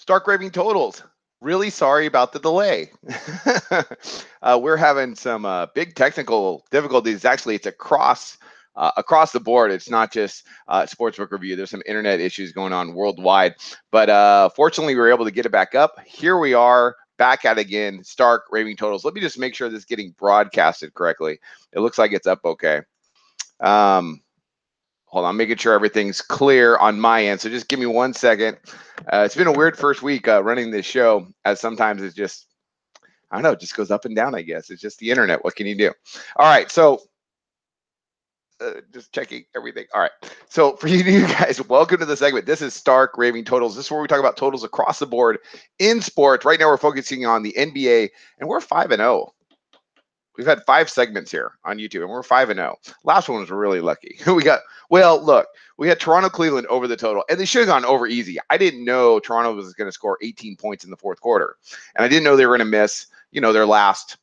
Stark Raving Totals. Really sorry about the delay. We're having some big technical difficulties. Actually, it's across the board. It's not just Sportsbook Review. There's some internet issues going on worldwide. But fortunately, we were able to get it back up. Here we are, back at it again, Stark Raving Totals. Let me just make sure this is getting broadcasted correctly. It looks like it's up okay. Hold on, making sure everything's clear on my end. So just give me 1 second. It's been a weird first week running this show, as sometimes it's just, I don't know, it just goes up and down, I guess. It's just the internet. What can you do? All right, so just checking everything. All right, so for you guys, welcome to the segment. This is Stark Raving Totals. This is where we talk about totals across the board in sports. Right now we're focusing on the NBA, and we're 5-0. We've had 5 segments here on YouTube, and we're 5-0. Last one was really lucky. We had Toronto, Cleveland over the total, and they should have gone over easy. I didn't know Toronto was going to score 18 points in the fourth quarter, and I didn't know they were going to miss, their last,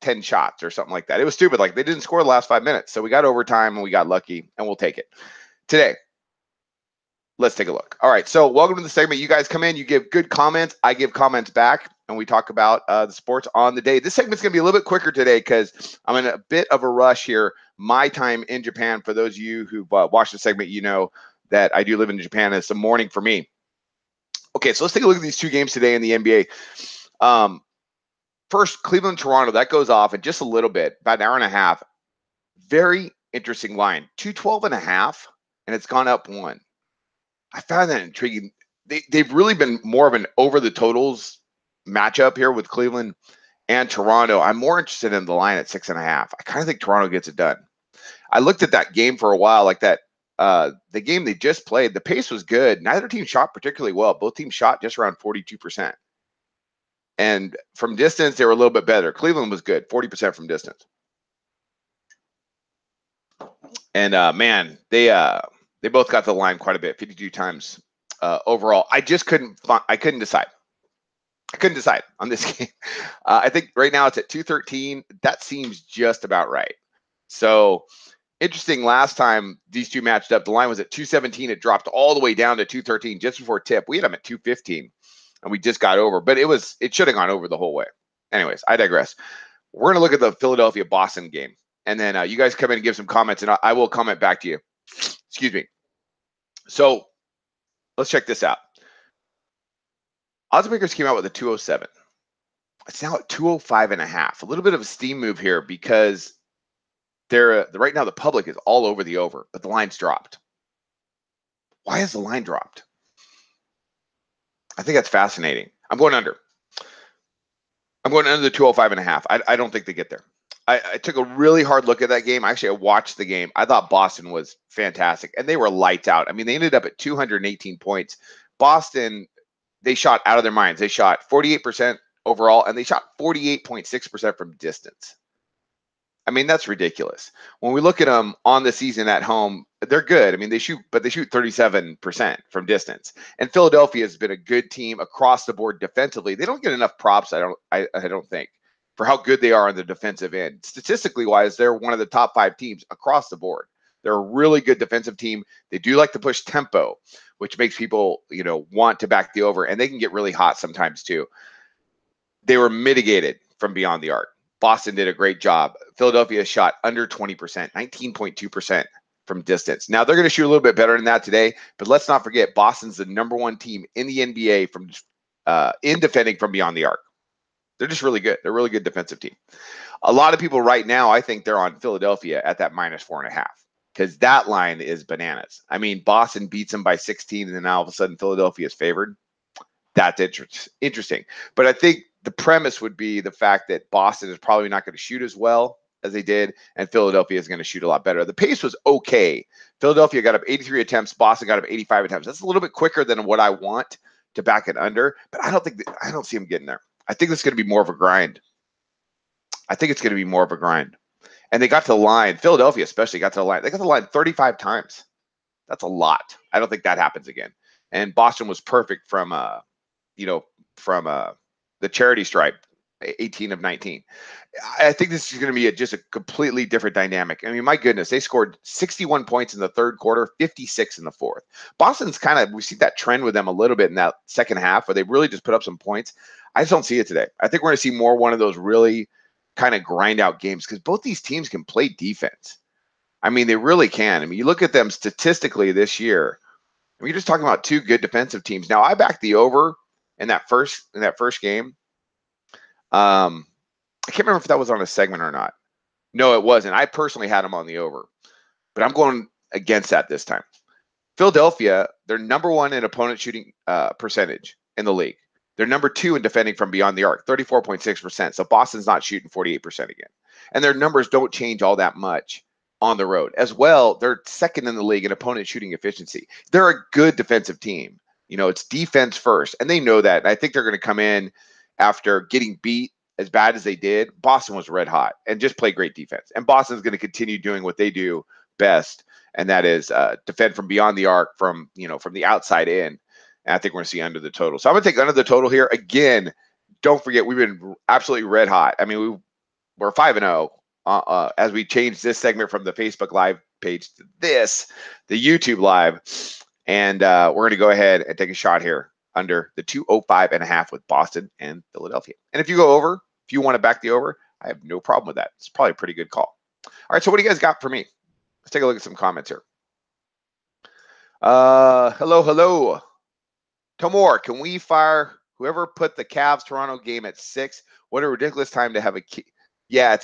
10 shots or something like that. It was stupid. Like, they didn't score the last 5 minutes, so we got overtime and we got lucky, and we'll take it. Today, let's take a look. All right, so welcome to the segment. You guys come in, you give good comments, I give comments back, and we talk about the sports on the day. This segment's going to be a little bit quicker today because I'm in a bit of a rush here. My time in Japan, for those of you who've watched the segment, you know that I do live in Japan. It's the morning for me. Okay, so let's take a look at these 2 games today in the NBA. First, Cleveland, Toronto, that goes off in just a little bit, about an hour and a half. Very interesting line, 212.5, and it's gone up 1. I found that intriguing. They've really been more of an over the totals matchup here with Cleveland and Toronto. I'm more interested in the line at 6.5. I kind of think Toronto gets it done. I looked at that game for a while, like that. The game they just played, the pace was good. Neither team shot particularly well. Both teams shot just around 42%. And from distance, they were a little bit better. Cleveland was good, 40% from distance. And man, they both got the line quite a bit, 52 times overall. I couldn't decide. I couldn't decide on this game. I think right now it's at 213. That seems just about right. So interesting, last time these two matched up, the line was at 217. It dropped all the way down to 213 just before tip. We had them at 215, and we just got over. But it should have gone over the whole way. Anyways, I digress. We're going to look at the Philadelphia-Boston game. And then you guys come in and give some comments, and I will comment back to you. Excuse me. So let's check this out. Oddsmakers came out with a 207. It's now at 205.5. A little bit of a steam move here because right now the public is all over the over, but the line's dropped. Why has the line dropped? I think that's fascinating. I'm going under. I'm going under the 205.5. I don't think they get there. I took a really hard look at that game. Actually, I watched the game. I thought Boston was fantastic, and they were lights out. I mean, they ended up at 218 points. Boston, they shot out of their minds. They shot 48% overall, and they shot 48.6% from distance. I mean, that's ridiculous. When we look at them on the season at home, they're good. I mean, they shoot 37% from distance. And Philadelphia has been a good team across the board defensively. They don't get enough props, I don't think, for how good they are on the defensive end. Statistically wise, they're one of the top 5 teams across the board. They're a really good defensive team. They do like to push tempo, which makes people, want to back the over, and they can get really hot sometimes too. They were mitigated from beyond the arc. Boston did a great job. Philadelphia shot under 20%, 19.2% from distance. Now, they're going to shoot a little bit better than that today, but let's not forget Boston's the #1 team in the NBA in defending from beyond the arc. They're just really good. They're a really good defensive team. A lot of people right now, I think they're on Philadelphia at that -4.5 because that line is bananas. I mean, Boston beats them by 16, and then now all of a sudden Philadelphia is favored. That's interesting. But I think the premise would be the fact that Boston is probably not going to shoot as well as they did, and Philadelphia is going to shoot a lot better. The pace was okay. Philadelphia got up 83 attempts. Boston got up 85 attempts. That's a little bit quicker than what I want to back it under, but I don't see them getting there. I think it's going to be more of a grind. And they got to the line. Philadelphia especially got to the line. They got to the line 35 times. That's a lot. I don't think that happens again. And Boston was perfect from the charity stripe 18 of 19. I think this is going to be just a completely different dynamic. I mean, my goodness, they scored 61 points in the third quarter, 56 in the fourth. Boston's kind of, we see that trend with them a little bit in that second half where they really just put up some points. I just don't see it today. I think we're going to see more one of those really kind of grind out games because both these teams can play defense. I mean, they really can. I mean, you look at them statistically this year, and we're just talking about two good defensive teams. Now, I backed the over in that first game. I can't remember if that was on a segment or not. No, it wasn't. I personally had them on the over, but I'm going against that this time. Philadelphia, they're number one in opponent shooting percentage in the league. They're number two in defending from beyond the arc, 34.6%. So Boston's not shooting 48% again. And their numbers don't change all that much on the road. As well, they're second in the league in opponent shooting efficiency. They're a good defensive team. You know, it's defense first, and they know that. And I think they're going to come in after getting beat as bad as they did. Boston was red hot and just play great defense. And Boston's going to continue doing what they do best, and that is defend from beyond the arc, from the outside in. And I think we're going to see under the total. So I'm going to take under the total here. Again, don't forget, we've been absolutely red hot. I mean, we're 5-0 as we change this segment from the Facebook Live page to the YouTube Live. And we're going to go ahead and take a shot here under the 205.5 with Boston and Philadelphia. And if you go over, if you want to back the over, I have no problem with that. It's probably a pretty good call. All right, so what do you guys got for me? Let's take a look at some comments here. Hello. Tomor, can we fire whoever put the Cavs-Toronto game at 6? What a ridiculous time to have a key. Yeah,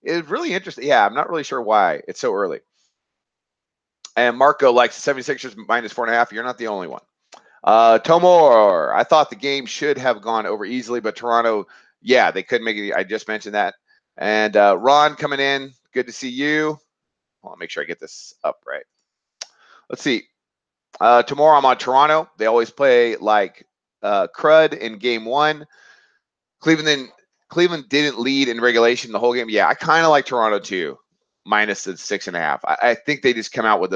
it's really interesting. Yeah, I'm not really sure why it's so early. And Marco likes the 76ers minus 4.5. You're not the only one. Tomor, I thought the game should have gone over easily, but Toronto, yeah, they couldn't make it. I just mentioned that. And Ron coming in. Good to see you. I'll make sure I get this up right. Let's see. Tomorrow I'm on Toronto. They always play like crud in game one. Cleveland didn't lead in regulation the whole game. Yeah, I kind of like Toronto too, minus the 6.5. I think they just come out with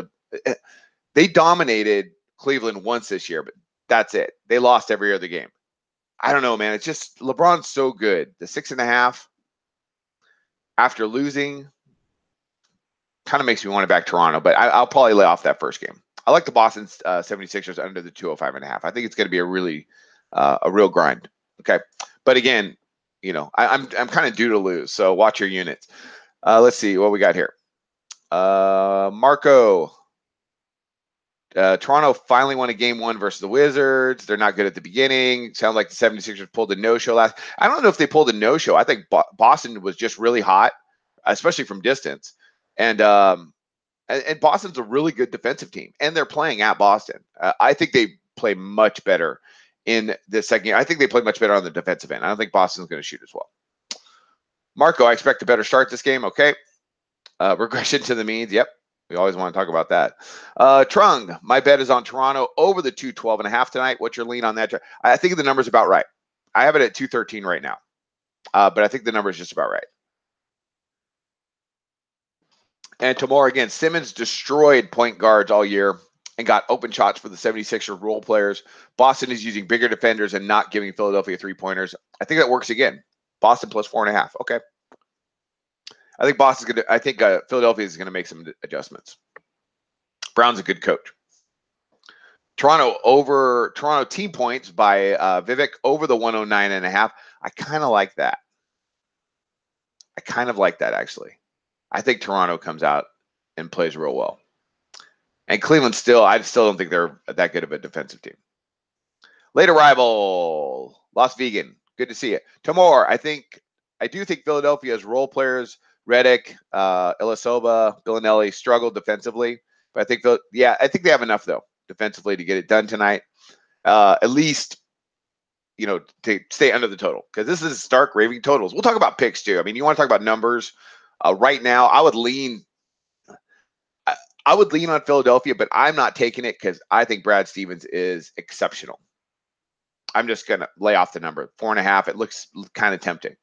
they dominated Cleveland once this year, but that's it. They lost every other game. I don't know, man. It's just LeBron's so good. The 6.5 after losing kind of makes me want to back Toronto, but I'll probably lay off that first game. I like the Boston 76ers under the 205.5. I think it's going to be a real grind. Okay. But again, I'm kind of due to lose. So watch your units. Let's see what we got here. Marco. Toronto finally won a game one versus the Wizards. They're not good at the beginning. Sounds like the 76ers pulled a no-show last. I don't know if they pulled a no-show. I think Boston was just really hot, especially from distance. And Boston's a really good defensive team, and they're playing at Boston. I think they play much better in the second game. I think they play much better on the defensive end. I don't think Boston's going to shoot as well. Marco, I expect a better start this game. Okay. Regression to the means. Yep. We always want to talk about that. Trung, my bet is on Toronto over the 212.5 tonight. What's your lean on that? I think the number's about right. I have it at 213 right now. But I think the number is just about right. And tomorrow, again, Simmons destroyed point guards all year and got open shots for the 76ers role players. Boston is using bigger defenders and not giving Philadelphia three-pointers. I think that works again. Boston plus 4.5. Okay. I think Philadelphia is going to make some adjustments. Brown's a good coach. Toronto team points by Vivek over the 109.5. I kind of like that. Actually. I think Toronto comes out and plays real well. And Cleveland I still don't think they're that good of a defensive team. Late arrival, Las Vegas. Good to see you. Tomorrow, I do think Philadelphia's role players, Redick, Ilyasova, Villanelli, struggled defensively. But I think they have enough, though, defensively to get it done tonight. At least, to stay under the total. Because this is Stark Raving Totals. We'll talk about picks, too. I mean, you want to talk about numbers. Right now, I would lean on Philadelphia, but I'm not taking it because I think Brad Stevens is exceptional. I'm just going to lay off the number. 4.5. It looks kind of tempting.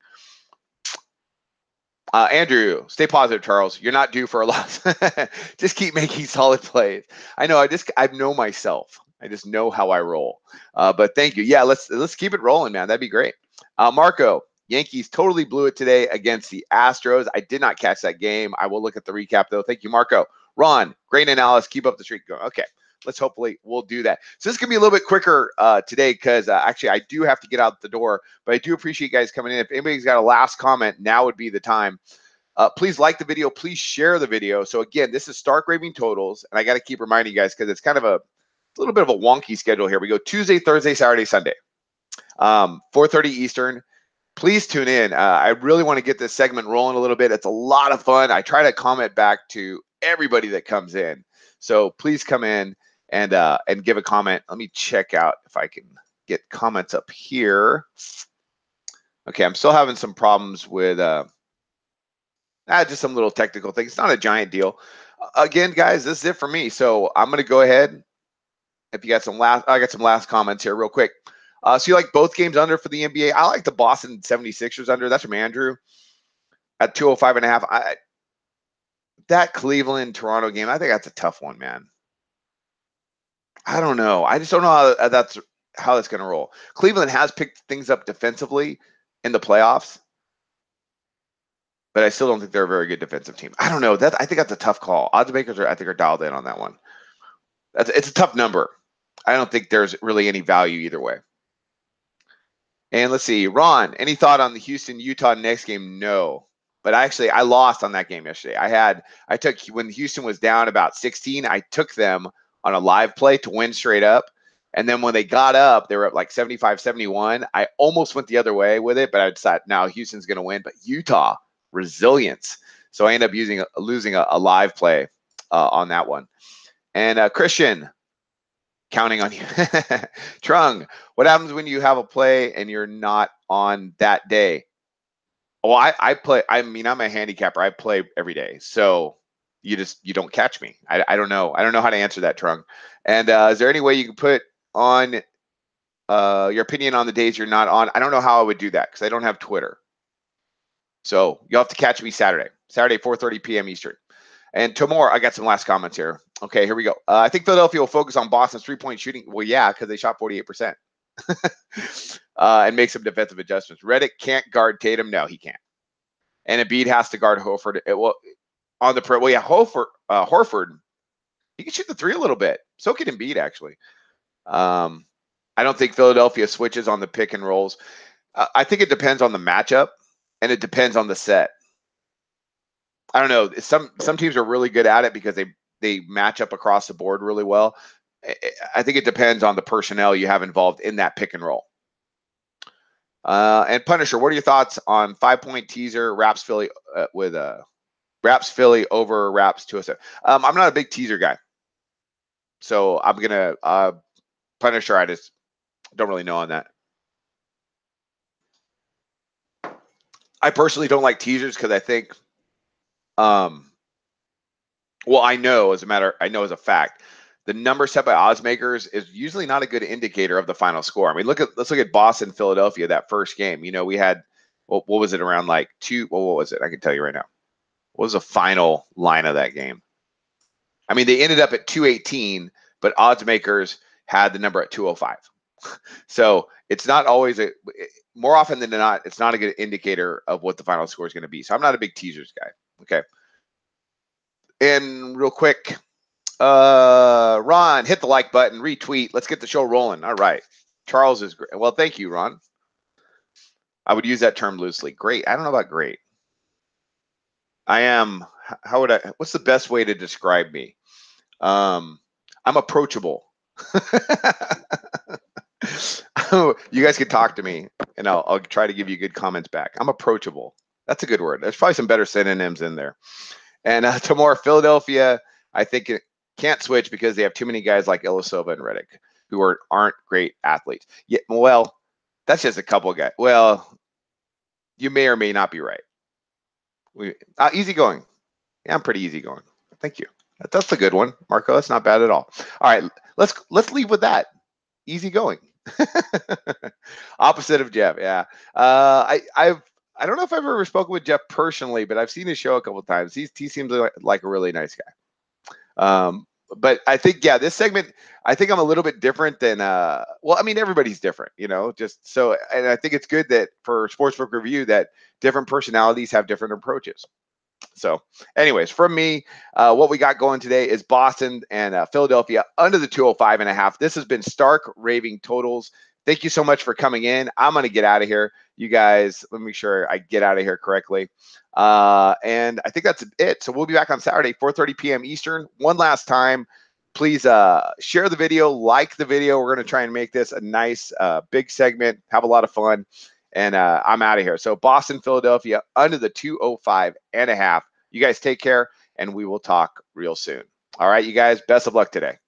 Andrew, stay positive, Charles. You're not due for a loss. Just keep making solid plays. I know. I know myself. I just know how I roll. But thank you. Yeah, let's keep it rolling, man. That'd be great. Marco, Yankees totally blew it today against the Astros. I did not catch that game. I will look at the recap, though. Thank you, Marco. Ron, great analysis. Keep up the streak going. Okay, let's hopefully we'll do that. So this is going to be a little bit quicker today because actually I do have to get out the door, but I do appreciate you guys coming in. If anybody's got a last comment, now would be the time. Please like the video. Please share the video. So again, this is Stark Raving Totals, and I got to keep reminding you guys because it's kind of a little bit of a wonky schedule here. We go Tuesday, Thursday, Saturday, Sunday, 4:30 Eastern. Please tune in. I really want to get this segment rolling a little bit. It's a lot of fun. I try to comment back to everybody that comes in. So please come in and give a comment. Let me check out if I can get comments up here. Okay, I'm still having some problems with just some little technical things. It's not a giant deal. Again, guys, this is it for me. So I'm going to go ahead. If you got some I got some last comments here real quick. So you like both games under for the NBA? I like the Boston 76ers under. That's from Andrew at 205.5. That Cleveland-Toronto game, I think that's a tough one, man. I don't know. I just don't know how that's going to roll. Cleveland has picked things up defensively in the playoffs, but I still don't think they're a very good defensive team. I don't know. I think that's a tough call. Odds makers I think are dialed in on that one. It's a tough number. I don't think there's really any value either way. And let's see, Ron, any thought on the Houston-Utah next game? No, but I lost on that game yesterday. I took when Houston was down about 16, I took them on a live play to win straight up. And then when they got up, they were up like 75-71. I almost went the other way with it, but I decided now Houston's going to win. But Utah, resilience. So I ended up losing a live play on that one. And Christian, counting on you. Trung, what happens when you have a play and you're not on that day? Well, I play. I mean, I'm a handicapper. I play every day. So you don't catch me. I don't know. I don't know how to answer that, Trung. And is there any way you can put on your opinion on the days you're not on? I don't know how I would do that because I don't have Twitter. So you'll have to catch me Saturday, 4:30 p.m. Eastern. And tomorrow, I got some last comments here. Okay, here we go. I think Philadelphia will focus on Boston's three-point shooting. Well, yeah, because they shot 48%. And make some defensive adjustments. Redick can't guard Tatum. No, he can't. And Embiid has to guard Horford. Horford, he can shoot the three a little bit. So can Embiid, actually. I don't think Philadelphia switches on the pick and rolls. I think it depends on the matchup, and it depends on the set. I don't know. Some teams are really good at it because they match up across the board really well. I think it depends on the personnel you have involved in that pick and roll. And Punisher, what are your thoughts on 5-point teaser Raps Philly with Raps Philly over Raps 207? I'm not a big teaser guy, so I'm gonna Punisher. I just don't really know on that. I personally don't like teasers because I think. Well, I know as a fact, the number set by odds makers is usually not a good indicator of the final score. I mean, let's look at Boston, Philadelphia, that first game. You know, we had, what was it, around like what was it? I can tell you right now. What was the final line of that game? I mean, they ended up at 218, but odds makers had the number at 205. So it's not always more often than not, it's not a good indicator of what the final score is going to be. So I'm not a big teasers guy. Okay. And real quick, Ron, hit the like button, retweet. Let's get the show rolling. All right. Charles is great. Well, thank you, Ron. I would use that term loosely. Great. I don't know about great. I am, what's the best way to describe me? I'm approachable. You guys can talk to me and I'll try to give you good comments back. I'm approachable. That's a good word. There's probably some better synonyms in there. And tomorrow, Philadelphia, I think it can't switch because they have too many guys like Ilyasova and Redick who aren't great athletes. Yeah, well, that's just a couple of guys. Well, you may or may not be right. Easygoing. Yeah, I'm pretty easygoing. Thank you. That's a good one, Marco. That's not bad at all. All right, let's leave with that. Easygoing. Opposite of Jeff. Yeah. I don't know if I've ever spoken with Jeff personally, but I've seen his show a couple of times. He seems like a really nice guy. But I think, yeah, this segment, I think I'm a little bit different than, well, I mean, everybody's different, just so, and I think it's good that for Sportsbook Review that different personalities have different approaches. So, anyways, from me, what we got going today is Boston and Philadelphia under the 205.5. This has been Stark Raving Totals. Thank you so much for coming in. I'm going to get out of here. You guys, let me make sure I get out of here correctly. And I think that's it. So we'll be back on Saturday, 4:30 p.m. Eastern. One last time, please share the video, like the video. We're going to try and make this a nice big segment, have a lot of fun. And I'm out of here. So Boston, Philadelphia under the 205.5. You guys take care, and we will talk real soon. All right, you guys, best of luck today.